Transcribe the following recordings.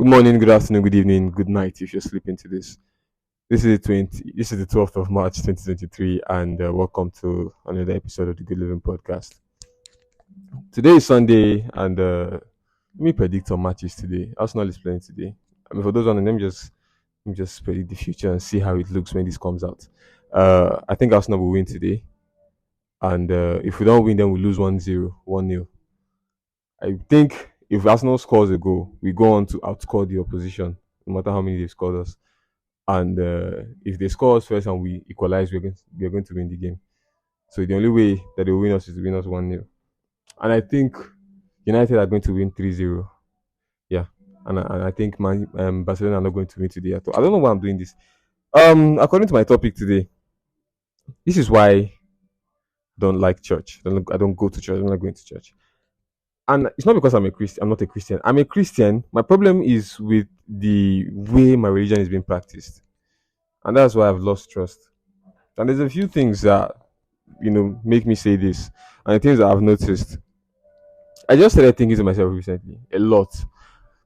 Good morning, good afternoon, good evening, good night if you're sleeping to this. This is the 12th of March 2023 and welcome to another episode of the Good Living Podcast. Today is Sunday and let me predict some matches today. Arsenal is playing today. I mean for those on let me just predict the future and see how it looks when this comes out. I think Arsenal will win today and if we don't win then we lose 1-0, 1-0. I think if Arsenal scores a goal, we go on to outscore the opposition, no matter how many they scored us. And if they score us first and we equalize, we're going to win the game. So the only way that they will win us is to win us 1-0. And I think United are going to win 3-0. Yeah. And I think Barcelona are not going to win today at all. I don't know why I'm doing this. According to my topic today, this is why I don't like church. I don't go to church. I don't like going to church. And it's not because I'm a Christian. I'm not a Christian. I'm a Christian. My problem is with the way my religion is being practiced, and that's why I've lost trust. And there's a few things that make me say this, and the things that I've noticed. I just started thinking to myself recently a lot,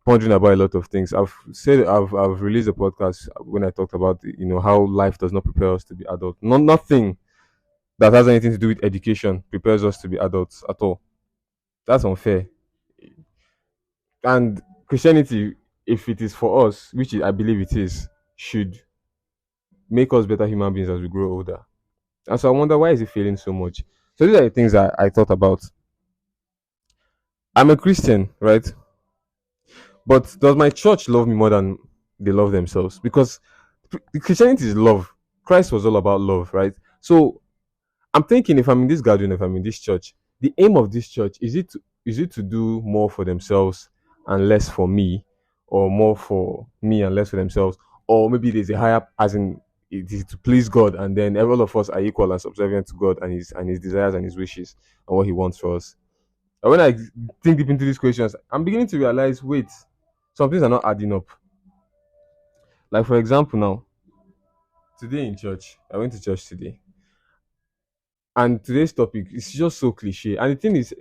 pondering about a lot of things. I've released a podcast when I talked about how life does not prepare us to be adults. Nothing that has anything to do with education prepares us to be adults at all. That's unfair. And Christianity, if it is for us, which I believe it is, should make us better human beings as we grow older. And so I wonder, why is it failing so much? So these are the things that I thought about. I'm a Christian, right? But does my church love me more than they love themselves? Because Christianity is love. Christ was all about love, right? So I'm thinking, if I'm in this gathering, if I'm in this church, the aim of this church is it to do more for themselves and less for me, or more for me and less for themselves, or maybe there's a higher, as in it is to please God, and then all of us are equal and subservient to God and his desires and his wishes and what He wants for us. And when I think deep into these questions, I'm beginning to realize, wait, some things are not adding up. Like for example, now today in church, I went to church today, and today's topic is just so cliche. And the thing is,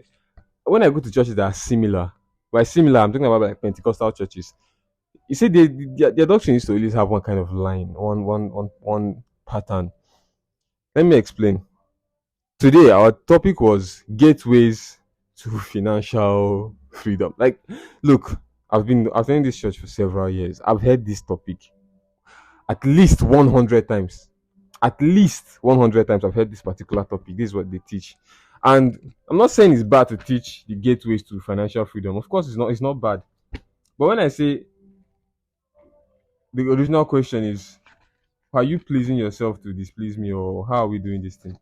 when I go to churches that are similar, by similar, I'm talking about like Pentecostal churches. You see, their doctrine is to always have one kind of line, one pattern. Let me explain. Today, our topic was gateways to financial freedom. Like, look, I've been in this church for several years. I've heard this topic at least 100 times. At least 100 times I've heard this particular topic. This is what they teach. And I'm not saying it's bad to teach the gateways to financial freedom. Of course, it's not bad. But when I say, the original question is, are you pleasing yourself to displease me, or how are we doing this thing?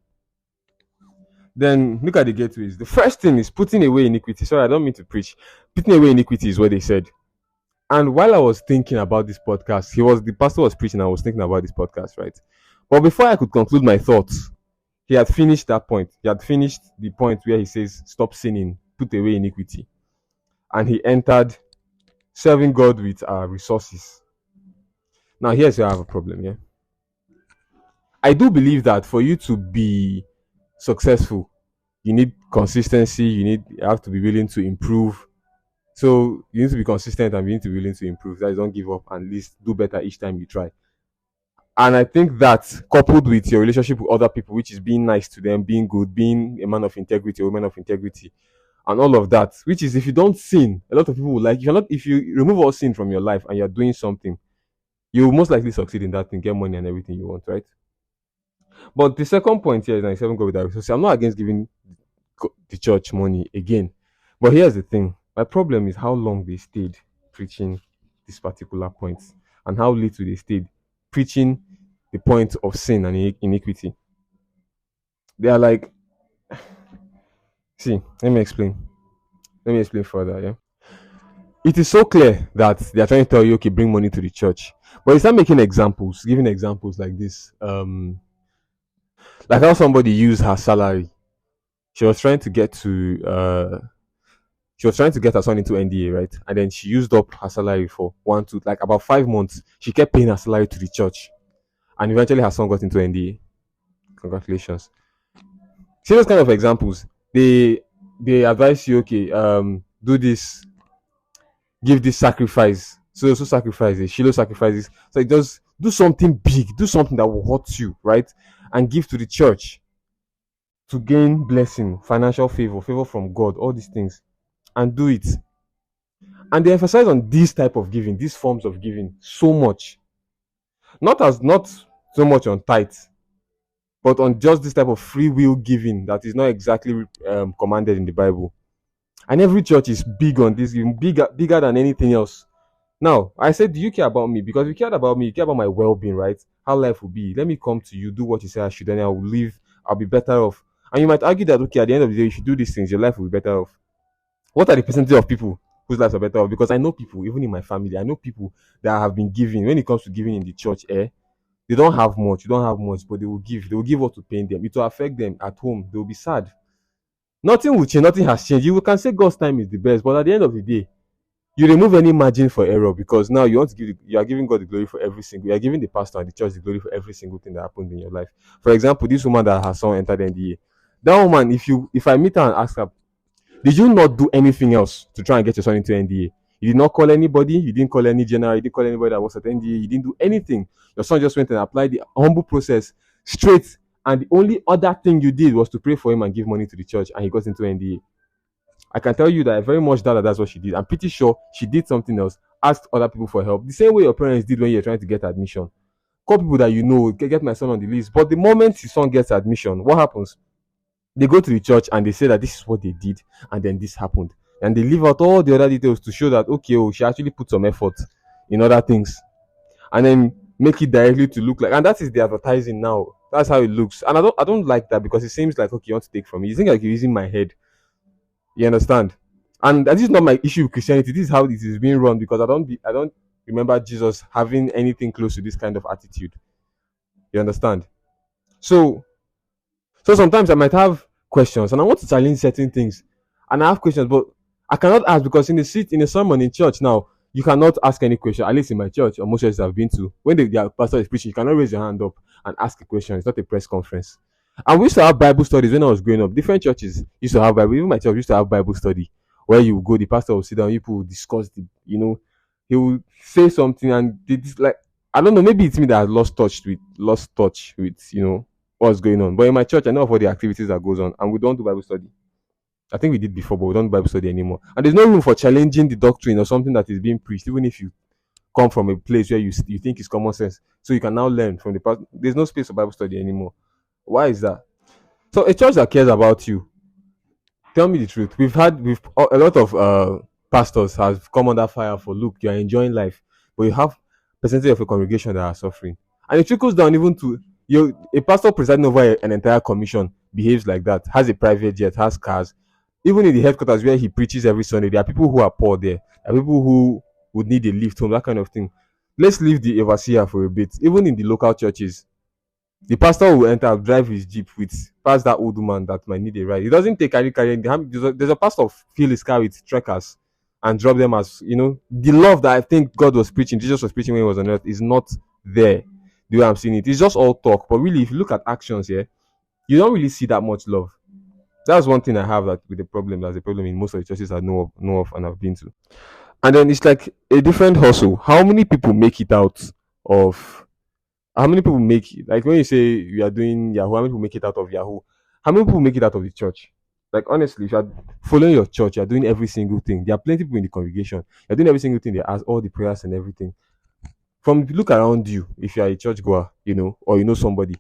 Then look at the gateways. The first thing is putting away iniquity. Sorry, I don't mean to preach. Putting away iniquity is what they said. And while I was thinking about this podcast, the pastor was preaching, I was thinking about this podcast, right? But before I could conclude my thoughts, he had finished that point. He had finished the point where he says, stop sinning, put away iniquity. And he entered serving God with our resources. Now, here's where I have a problem, yeah? I do believe that for you to be successful, you need consistency, you have to be willing to improve. So you need to be consistent and you need to be willing to improve. That is, don't give up, and at least do better each time you try. And I think that, coupled with your relationship with other people, which is being nice to them, being good, being a man of integrity, a woman of integrity, and all of that, which is, if you don't sin, a lot of people will like, if you remove all sin from your life and you're doing something, you will most likely succeed in that thing, get money and everything you want, right? But the second point here is 97 go with that. So I'm not against giving the church money again. But here's the thing. My problem is how long they stayed preaching this particular point, and how little they stayed preaching the point of sin and iniquity. They are like, see, let me explain further, yeah? It is so clear that they are trying to tell you, okay, bring money to the church. But you start making examples, giving examples like this. Like how somebody used her salary. She was trying to get her son into NDA, right? And then she used up her salary for about 5 months. She kept paying her salary to the church. And eventually her son got into NDA. Congratulations. See those kind of examples. They advise you, okay, do this, give this sacrifice So also sacrifices, Shiloh sacrifices. So it does do something big, do something that will hurt you, right? And give to the church to gain blessing, financial favor, favor from God, all these things, and do it. And they emphasize on this type of giving, these forms of giving, so much. Not so much on tithes, but on just this type of free will giving that is not exactly commanded in the Bible. And every church is big on this, bigger than anything else. Now, I said, do you care about me? Because if you cared about me, you care about my well-being, right? How life will be. Let me come to you, do what you say I should, and I will live. I'll be better off. And you might argue that, okay, at the end of the day, if you do these things, your life will be better off. What are the percentage of people whose lives are better off? Because I know people, even in my family, I know people that have been giving. When it comes to giving in the church, they don't have much. You don't have much, but they will give. They will give what to pain them. It will affect them at home. They will be sad. Nothing will change. Nothing has changed. You can say God's time is the best, but at the end of the day, you remove any margin for error because now you want to you are giving God the glory for every single. You are giving the pastor and the church the glory for every single thing that happened in your life. For example, this woman that her son entered the NDA. That woman, if I meet her and ask her, did you not do anything else to try and get your son into NDA? You did not call anybody. You didn't call any general. You didn't call anybody that was at NDA. You didn't do anything. Your son just went and applied the humble process straight. And the only other thing you did was to pray for him and give money to the church, and he got into NDA. I can tell you that I very much doubt that that's what she did. I'm pretty sure she did something else, asked other people for help. The same way your parents did when you're trying to get admission. Call people that you know, get my son on the list. But the moment his son gets admission, what happens? They go to the church and they say that this is what they did, and then this happened. And they leave out all the other details to show that, okay, she actually put some effort in other things. And then make it directly to look like, and that is the advertising now. That's how it looks. And I don't like that because it seems like, okay, you want to take from me. You think like you're using my head. You understand? And that is not my issue with Christianity. This is how it is being run because I don't remember Jesus having anything close to this kind of attitude. You understand? So sometimes I might have questions and I want to challenge certain things. And I have questions, but I cannot ask because in a sermon in church now, you cannot ask any question. At least in my church or most churches I've been to, when the pastor is preaching, you cannot raise your hand up and ask a question. It's not a press conference. And we used to have Bible studies when I was growing up. Different churches used to have Bible. Even my church used to have Bible study where you go, the pastor will sit down, people will discuss he will say something and like I don't know, maybe it's me that has lost touch with what's going on. But in my church, I know of all the activities that goes on, and we don't do Bible study. I think we did before, but we don't do Bible study anymore. And there's no room for challenging the doctrine or something that is being preached, even if you come from a place where you think it's common sense. So you can now learn from the past. There's no space for Bible study anymore. Why is that? So a church that cares about you, tell me the truth. We've a lot of pastors have come under fire for, look, you are enjoying life, but you have percentage of a congregation that are suffering, and it trickles down even to you. A pastor presiding over an entire commission behaves like that, has a private jet, has cars. Even in the headquarters where he preaches every Sunday, there are people who are poor there. There are people who would need a lift home, that kind of thing. Let's leave the overseer for a bit. Even in the local churches, the pastor will enter, drive his jeep with past that old woman that might need a ride. He doesn't take carry. There's a pastor fill his car with trekkers and drop them as the love that I think God was preaching, Jesus was preaching when he was on earth is not there. The way I'm seeing it, it's just all talk. But really, if you look at actions here, you don't really see that much love. That's one thing I have that with the problem. That's a problem in most of the churches I know of and have been to. And then it's like a different hustle. How many people make it out of? How many people make it? Like when you say you are doing Yahoo, how many people make it out of Yahoo? How many people make it out of the church? Like honestly, if you are following your church, you are doing every single thing. There are plenty of people in the congregation. You're doing every single thing. They ask all the prayers and everything. From look around you, if you are a church goer, or somebody,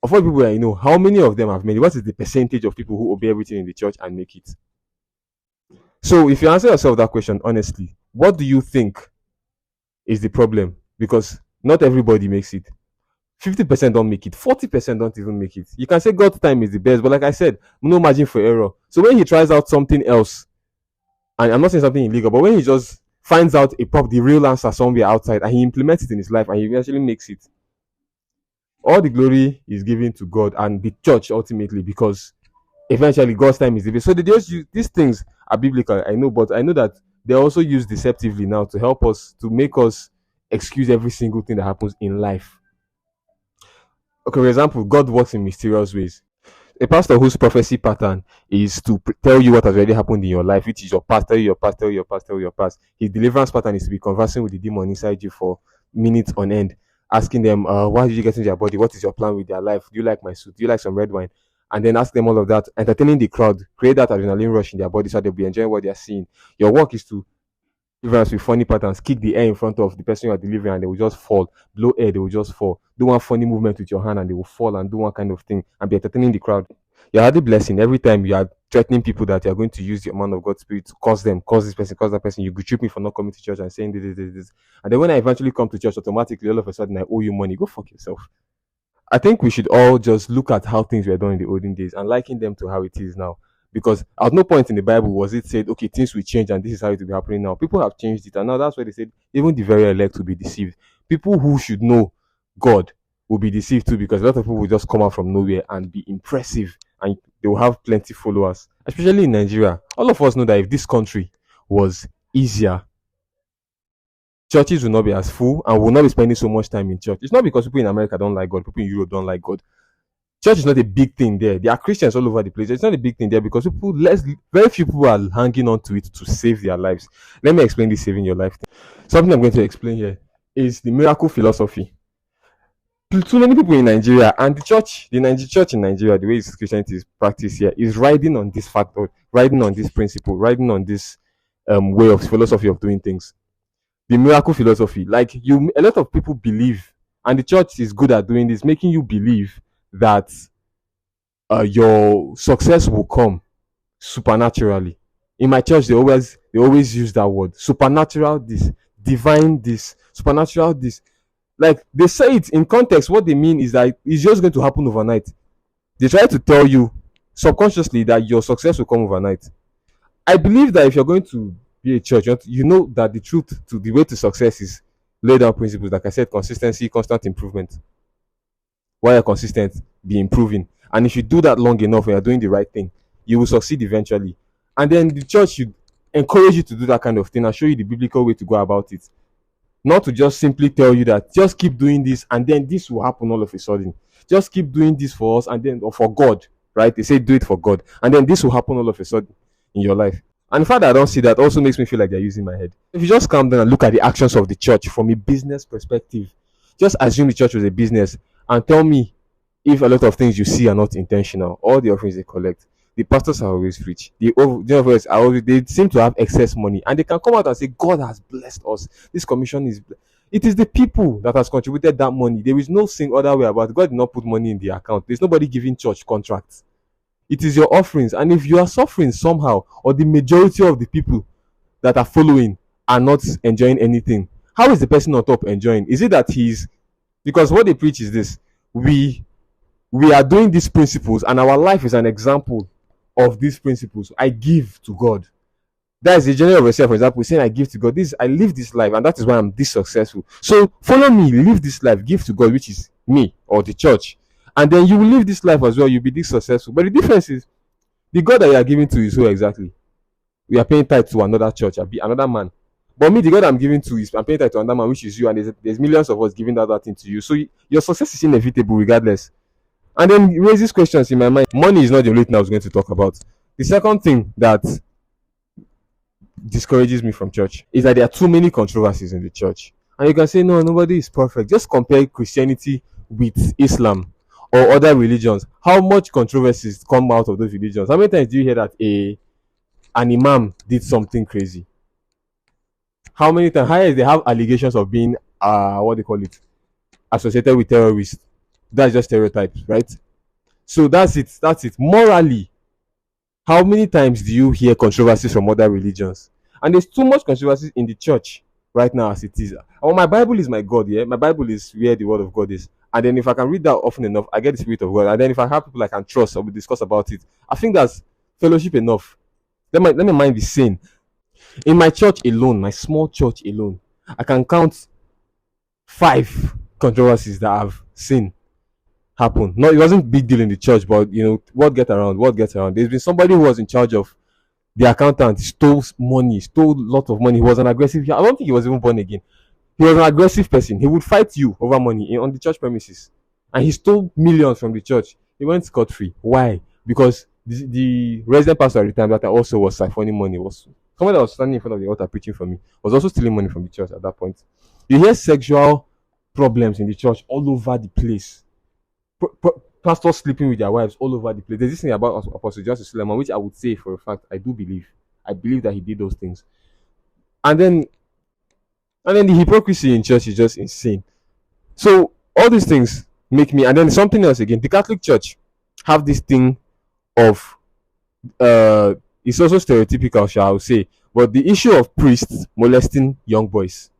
of all people that how many of them have made it? What is the percentage of people who obey everything in the church and make it? So if you answer yourself that question honestly, what do you think is the problem? Because not everybody makes it. 50% don't make it, 40% don't even make it. You can say God's time is the best, but like I said, no margin for error. So when he tries out something else, and I'm not saying something illegal, but when he just finds out the real answer somewhere outside and he implements it in his life and he actually makes it, all the glory is given to God and the church ultimately, because eventually God's time is the best. So they just use these things are biblical, I know, but I know that they're also used deceptively now to help us, to make us excuse every single thing that happens in life. Okay, for example, God works in mysterious ways. A pastor whose prophecy pattern is to tell you what has already happened in your life, which is your past, tell you your past, tell you your past, tell you your past. His deliverance pattern is to be conversing with the demon inside you for minutes on end, asking them, why did you get into their body? What is your plan with their life? Do you like my suit? Do you like some red wine? And then ask them all of that, entertaining the crowd, create that adrenaline rush in their body so they'll be enjoying what they're seeing. Your work is to deliverance with funny patterns, kick the air in front of the person you are delivering and they will just fall, blow air, they will just fall, do one funny movement with your hand and they will fall and do one kind of thing and be entertaining the crowd. You're hardly blessing every time you are threatening people that you're going to use the man of God's spirit to cause them, cause this person, cause that person. You trip me for not coming to church and saying this. And then when I eventually come to church, automatically all of a sudden I owe you money. Go fuck yourself. I think we should all just look at how things were done in the olden days and liken them to how it is now. Because at no point in the Bible was it said, okay, things will change and this is how it will be happening now. People have changed it, and now that's why they said even the very elect will be deceived. People who should know God will be deceived too, because a lot of people will just come out from nowhere and be impressive and they will have plenty followers. Especially in Nigeria. All of us know that if this country was easier, churches will not be as full and will not be spending so much time in church. It's not because people in America don't like God, people in Europe don't like God. Church is not a big thing there. There are Christians all over the place. It's not a big thing there because very few people are hanging on to it to save their lives. Let me explain this saving your life thing. Something I'm going to explain here is the miracle philosophy. Too many people in Nigeria and the church in Nigeria, the way Christianity is practiced here, is riding on this factor, riding on this principle, riding on this way of philosophy of doing things. The miracle philosophy, like a lot of people believe, and the church is good at doing this, making you believe that your success will come supernaturally. In my church, they always use that word, supernatural this, divine this, supernatural this. Like they say it in context, what they mean is that it's just going to happen overnight. They try to tell you subconsciously that your success will come overnight. I believe that if you're going to be a church, you know that the truth to the way to success is lay down principles, like I said, consistency, constant improvement. While you're consistent, be improving. And if you do that long enough and you're doing the right thing, you will succeed eventually. And then the church should encourage you to do that kind of thing and show you the biblical way to go about it. Not to just simply tell you that just keep doing this and then this will happen all of a sudden. Just keep doing this for us and then, or for God, right? They say do it for God. And then this will happen all of a sudden in your life. And the fact that I don't see that also makes me feel like they're using my head. If you just calm down and look at the actions of the church from a business perspective, just assume the church was a business and tell me if a lot of things you see are not intentional. All the offerings they collect, the pastors are always rich. They seem to have excess money, and they can come out and say, God has blessed us. This commission is. It is the people that has contributed that money. There is no thing other way about it. God did not put money in the account. There's nobody giving church contracts. It is your offerings, and if you are suffering somehow, or the majority of the people that are following are not enjoying anything, how is the person on top enjoying? Is it that because what they preach is this: we are doing these principles, and our life is an example of these principles. I give to God. That is the journey of yourself. For example, saying I give to God. I live this life, and that is why I'm this successful. So follow me, live this life, give to God, which is me or the church, and then you will live this life as well. You'll be this successful. But the difference is, the God that you are giving to is who exactly? We are paying tithe to another church, another man. But me, the God I'm giving to I'm paying tithe to another man, which is you, and there's millions of us giving that thing to you. So your success is inevitable regardless. And then it raises questions in my mind. Money is not the only thing I was going to talk about. The second thing that discourages me from church is that there are too many controversies in the church. And you can say, no, nobody is perfect. Just compare Christianity with Islam or other religions. How much controversies come out of those religions? How many times do you hear that an imam did something crazy? How many times? How they have allegations of being what they call it, associated with terrorists? That's just stereotypes, right? So that's it. Morally, how many times do you hear controversies from other religions? And there's too much controversy in the church right now as it is. Well, my Bible is my God, yeah? My Bible is where the word of God is. And then if I can read that often enough, I get the Spirit of God. And then if I have people I can trust, I will discuss about it. I think that's fellowship enough. Let my mind be sane. In my church alone, my small church alone, I can count 5 controversies that I've seen happen. No, it wasn't a big deal in the church, but what gets around. There's been somebody who was in charge of the accountant, stole a lot of money. He was an aggressive. I don't think he was even born again. He was an aggressive person. He would fight you over money on the church premises, and he stole millions from the church. He went scot-free. Why? because the resident pastor at the time that also was siphoning money. Was someone that was standing in front of the altar preaching for me was also stealing money from the church at that point. You hear sexual problems in the church all over the place. Pastors sleeping with their wives all over the place. There's this thing about Apostle Justice Suleiman, which I would say for a fact I do believe. I believe that he did those things. And then the hypocrisy in church is just insane. So all these things make me, and then something else again. The Catholic Church have this thing of it's also stereotypical, shall I say, but the issue of priests molesting young boys.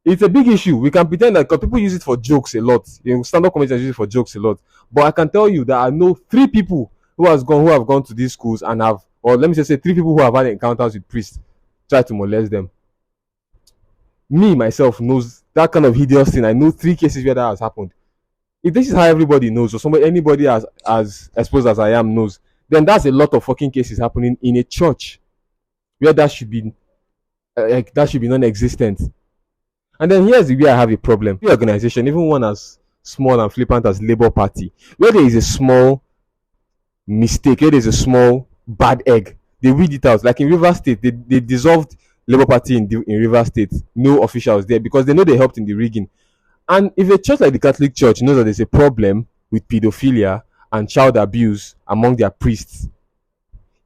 It's a big issue. We can pretend that because people use it for jokes a lot. Stand-up comedians use it for jokes a lot. But I can tell you that I know 3 people who have gone to these schools and have, or let me just say 3 people who have had encounters with priests try to molest them. Me myself knows that kind of hideous thing. I know 3 cases where that has happened. If this is how everybody knows, or anybody as exposed as I am knows, then that's a lot of fucking cases happening in a church where that should be non-existent. And then here's where I have a problem. The organization, even one as small and flippant as Labour Party, where there is a small mistake, where there is a small bad egg, they weed it out. Like in Rivers State, they dissolved Labour Party in Rivers State. No officials there because they know they helped in the rigging. And if a church like the Catholic Church knows that there's a problem with pedophilia and child abuse among their priests,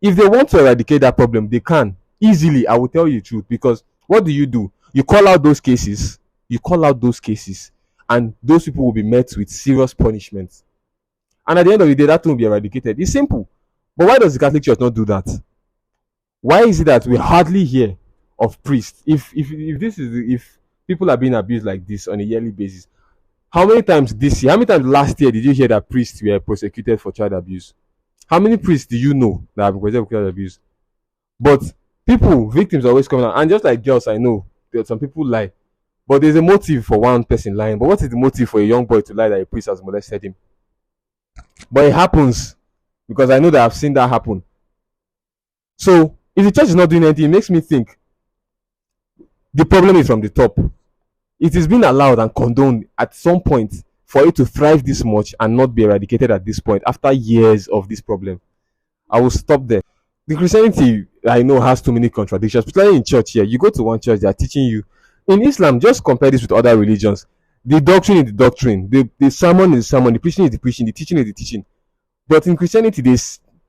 if they want to eradicate that problem, they can easily. I will tell you the truth, because what do? You call out those cases, and those people will be met with serious punishment. And at the end of the day, that will be eradicated. It's simple. But why does the Catholic Church not do that? Why is it that we hardly hear of priests? If people are being abused like this on a yearly basis, how many times last year did you hear that priests were prosecuted for child abuse? How many priests do you know that have been prosecuted for child abuse? But victims are always coming out. And just like girls, I know that some people lie. But there's a motive for one person lying. But what is the motive for a young boy to lie that a priest has molested him? But it happens, because I know that I've seen that happen. So if the church is not doing anything, it makes me think the problem is from the top. It is being allowed and condoned at some point for it to thrive this much and not be eradicated at this point after years of this problem. I will stop there. The Christianity, I know, has too many contradictions, particularly in church here. You go to one church, they are teaching you. In Islam, just compare this with other religions. The doctrine is the doctrine. The sermon is the sermon. The preaching is the preaching. The teaching is the teaching. But in Christianity,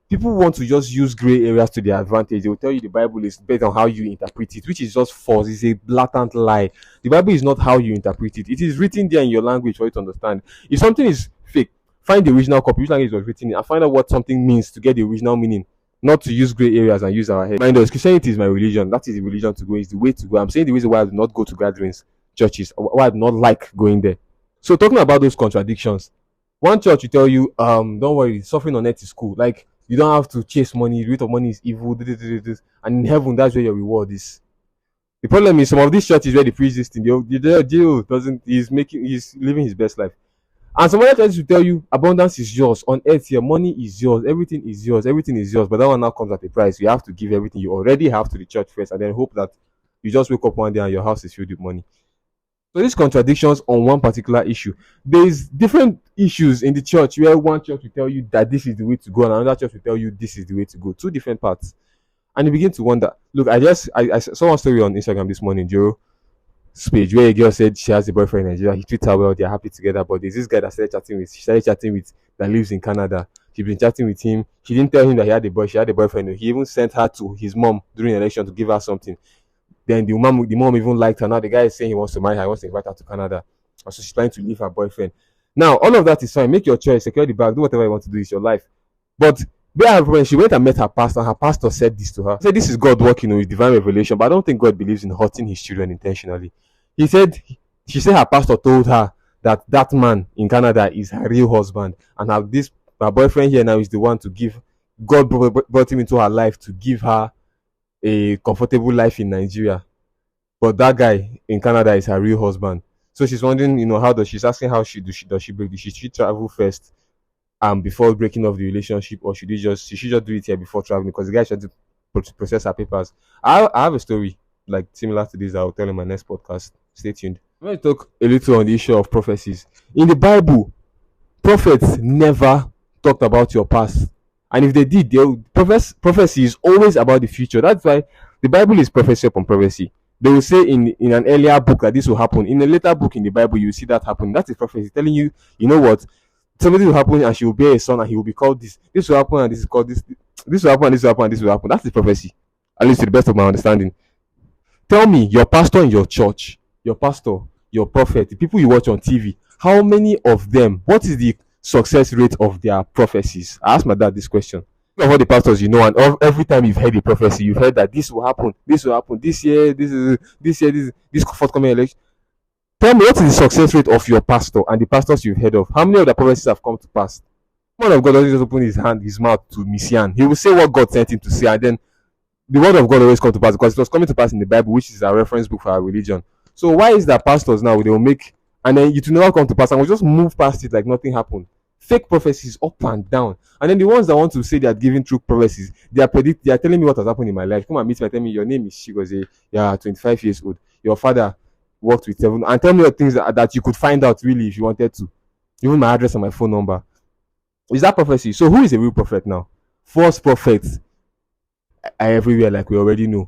people want to just use gray areas to their advantage. They will tell you the Bible is based on how you interpret it, which is just false. It's a blatant lie. The Bible is not how you interpret it. It is written there in your language for you to understand. If something is fake, find the original copy, which language it was written in, and find out what something means to get the original meaning. Not to use gray areas and use our head. Mind us, Christianity is my religion. That is the religion to go. It's the way to go. I'm saying the reason why I do not go to gatherings, churches, why I do not like going there. So talking about those contradictions, one church will tell you, don't worry, suffering on earth is cool. Like, you don't have to chase money. The rate of money is evil. And in heaven, that's where your reward is. The problem is some of these churches where the priest is in he's living his best life. And some other churches will tell you abundance is yours. On earth here, money is yours. Everything is yours. Everything is yours. But that one now comes at a price. You have to give everything you already have to the church first, and then hope that you just wake up one day and your house is filled with money. So these contradictions on one particular issue. There's different issues in the church where one church will tell you that this is the way to go, and another church will tell you this is the way to go. 2 different parts. And you begin to wonder. Look, I saw one story on Instagram this morning, Joe page, where a girl said she has a boyfriend in Nigeria. He treats her well, they're happy together. But there's this guy that she started chatting with that lives in Canada. She's been chatting with him. She didn't tell him that she had a boyfriend. He even sent her to his mom during the election to give her something. Then the mom even liked her. Now the guy is saying he wants to marry her, he wants to invite her to Canada. So she's trying to leave her boyfriend. Now, all of that is fine. Make your choice, secure the bag, do whatever you want to do, it's your life. But when she went and met her pastor, and her pastor said this to her. He said, this is God working with divine revelation, but I don't think God believes in hurting his children intentionally. She said her pastor told her that man in Canada is her real husband, and her boyfriend here now is the one to give. God brought him into her life to give her a comfortable life in Nigeria, but that guy in Canada is her real husband. So she's wondering, she's asking how does she break? Should she travel first, before breaking off the relationship, or should she just do it here before traveling? Because the guy should process her papers. I have a story like similar to this. I'll tell in my next podcast. Stay tuned. I'm going to talk a little on the issue of prophecies. In the Bible, prophets never talked about your past. And if they did, prophecy is always about the future. That's why the Bible is prophecy upon prophecy. They will say in an earlier book that this will happen. In a later book in the Bible, you see that happen. That is prophecy telling you, you know what, something will happen and she will bear a son and he will be called this. This will happen and this is called this. This will happen and this will happen and this will happen. That's the prophecy, at least to the best of my understanding. Tell me, your pastor in your church, your pastor, your prophet, the people you watch on TV, how many of them, what is the success rate of their prophecies? I asked my dad this question. Of all the pastors you know, and every time you've heard a prophecy, you've heard that this will happen this year, this forthcoming election. Tell me, what is the success rate of your pastor and the pastors you've heard of? How many of the prophecies have come to pass? Man of God doesn't just open his mouth to Messian. He will say what God sent him to say, and then the word of God always comes to pass because it was coming to pass in the Bible, which is our reference book for our religion. So why is that pastors now they will make and then it will never come to pass and we'll just move past it like nothing happened? Fake prophecies up and down. And then the ones that want to say they are giving true prophecies, they are telling me what has happened in my life. Come and meet me and tell me your name is Chigozie, you're 25 years old, your father worked with 7, and tell me the things that you could find out really if you wanted to. Even my address and my phone number. Is that prophecy? So who is a real prophet now? False prophets are everywhere, like we already know.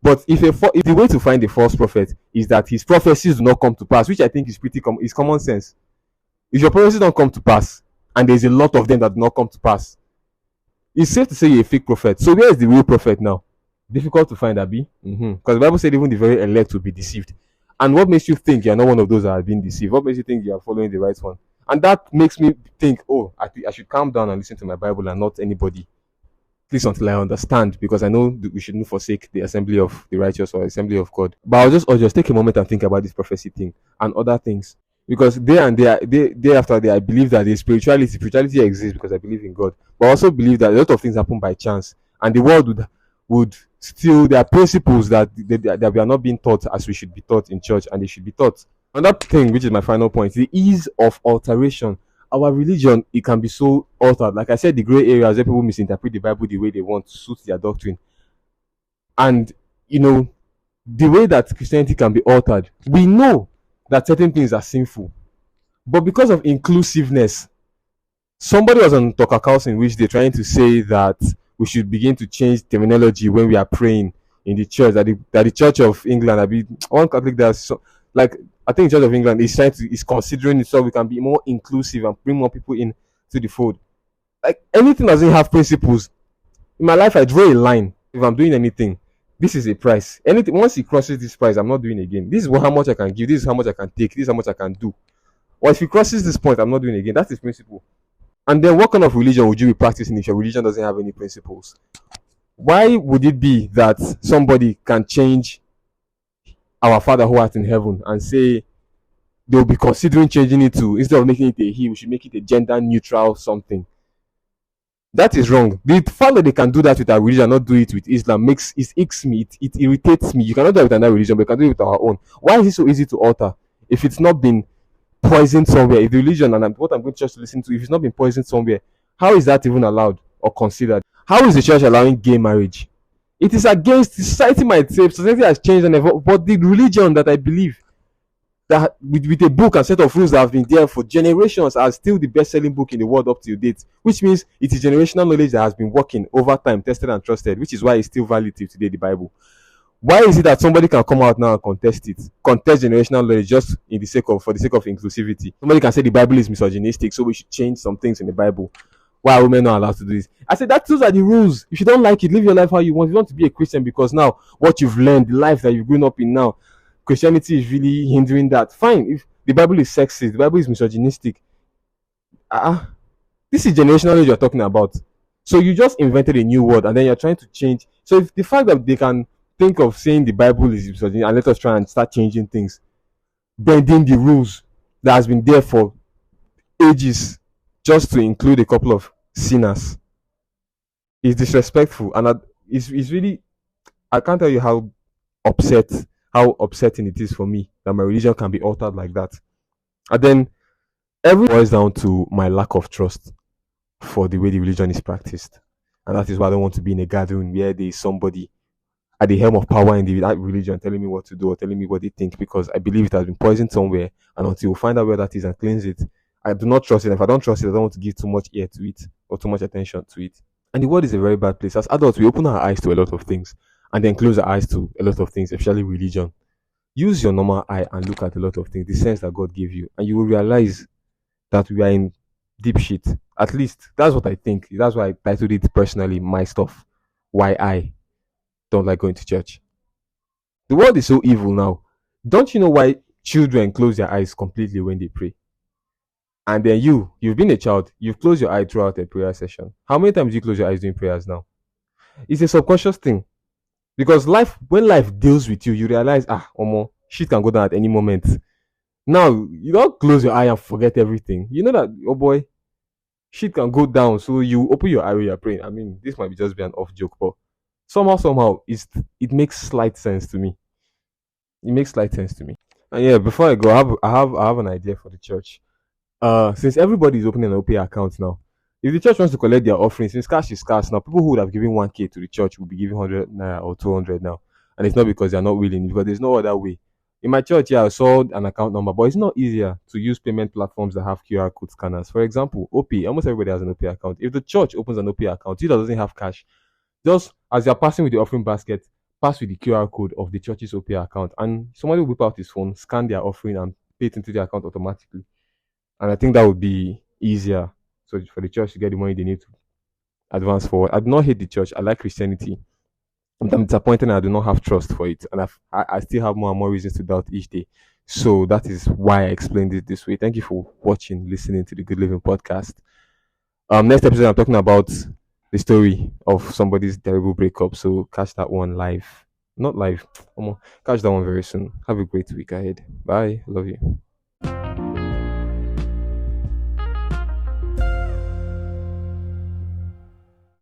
But if the way to find a false prophet is that his prophecies do not come to pass, which I think is is common sense. If your prophecies don't come to pass, and there's a lot of them that do not come to pass, it's safe to say you're a fake prophet. So where is the real prophet now? Difficult to find, Abi. Because the Bible said even the very elect will be deceived. And what makes you think you're not one of those that have been deceived? What makes you think you are following the right one? And that makes me think, oh, I should calm down and listen to my Bible and not anybody. Please, until I understand, because I know we shouldn't forsake the assembly of the righteous or assembly of God. But I'll just take a moment and think about this prophecy thing and other things. Because day after day, I believe that the spirituality exists because I believe in God. But I also believe that a lot of things happen by chance. And the world would still, there are principles that we are not being taught as we should be taught in church, and they should be taught. Another thing, which is my final point, the ease of alteration. Our religion, it can be so altered. Like I said, the gray areas where people misinterpret the Bible the way they want to suit their doctrine. And, the way that Christianity can be altered, we know that certain things are sinful. But because of inclusiveness, somebody was on Tucker Carlson in which they're trying to say that we should begin to change terminology when we are praying in the church, that the Church of England, one Catholic that's like, I think Church of England is considering it so we can be more inclusive and bring more people in to the fold. Like anything doesn't have principles. In my life, I draw a line. If I'm doing anything, this is a price. Anything once it crosses this price, I'm not doing it again. This is how much I can give. This is how much I can take. This is how much I can do. Or if it crosses this point, I'm not doing it again. That's the principle. And then what kind of religion would you be practicing if your religion doesn't have any principles? Why would it be that somebody can change our Father who art in heaven and say they'll be considering changing it to, instead of making it a he, we should make it a gender neutral something? That is wrong. The fact that they can do that with our religion and not do it with Islam icks me. It irritates me. You cannot do it with another religion, but you can do it with our own. Why is it so easy to alter if it's not been poisoned somewhere? If the religion and what I'm going to church to listen to, if it's not been poisoned somewhere, how is that even allowed or considered? How is the church allowing gay marriage? It is against, the society might say society has changed and evolved, but the religion that I believe that with a book and set of rules that have been there for generations are still the best-selling book in the world up to date, which means it is generational knowledge that has been working over time, tested and trusted, which is why it's still valid till today, the Bible. Why is it that somebody can come out now and contest generational knowledge just for the sake of inclusivity? Somebody can say the Bible is misogynistic, so we should change some things in the Bible. Why are women not allowed to do this? I said those are the rules. If you don't like it, live your life how you want. You want to be a Christian because now what you've learned, the life that you've grown up in now, Christianity is really hindering that. Fine. If the Bible is sexist, the Bible is misogynistic. This is generational knowledge you're talking about. So you just invented a new word and then you're trying to change. So if the fact that they can think of saying the Bible is misogynistic and let us try and start changing things, bending the rules that has been there for ages just to include a couple of sinners, is disrespectful. And it's really, I can't tell you how upsetting it is for me that my religion can be altered like that. And then everything boils down to my lack of trust for the way the religion is practiced. And that is why I don't want to be in a gathering where there is somebody at the helm of power in that religion telling me what to do or telling me what they think, because I believe it has been poisoned somewhere, and until we find out where that is and cleanse it, I do not trust it. If I don't trust it, I don't want to give too much ear to it or too much attention to it. And the world is a very bad place. As adults, we open our eyes to a lot of things and then close our eyes to a lot of things, especially religion. Use your normal eye and look at a lot of things, the sense that God gave you, and you will realize that we are in deep shit. At least that's what I think. That's why I titled it personally, My Stuff. Why I don't like going to church. The world is so evil now. Don't you know why children close their eyes completely when they pray? And then you've been a child, you've closed your eye throughout a prayer session. How many times do you close your eyes during prayers now? It's a subconscious thing. Because when life deals with you, you realize, omo, shit can go down at any moment. Now, you don't close your eye and forget everything. You know that, oh boy, shit can go down. So you open your eye when you're praying. I mean, this might just be an off joke, but somehow, it makes slight sense to me. It makes slight sense to me. And yeah, before I go, I have an idea for the church. Since everybody is opening an OPay account now, if the church wants to collect their offering, since cash is scarce now, people who would have given 1K to the church will be giving 100 naira or 200 now. And it's not because they're not willing, because there's no other way. In my church, yeah, I saw an account number, but it's not easier to use payment platforms that have QR code scanners. For example, OP, almost everybody has an OP account. If the church opens an OP account, you that doesn't have cash, just as you're passing with the offering basket, pass with the QR code of the church's OP account, and somebody will whip out his phone, scan their offering, and pay it into the account automatically. And I think that would be easier. So for the church to get the money they need to advance forward. I do not hate the church. I like Christianity. I'm disappointed and I do not have trust for it. And I still have more and more reasons to doubt each day. So that is why I explained it this way. Thank you for watching, listening to the Good Living podcast. Next episode, I'm talking about the story of somebody's terrible breakup. So catch that one live. Not live. Catch that one very soon. Have a great week ahead. Bye. Love you.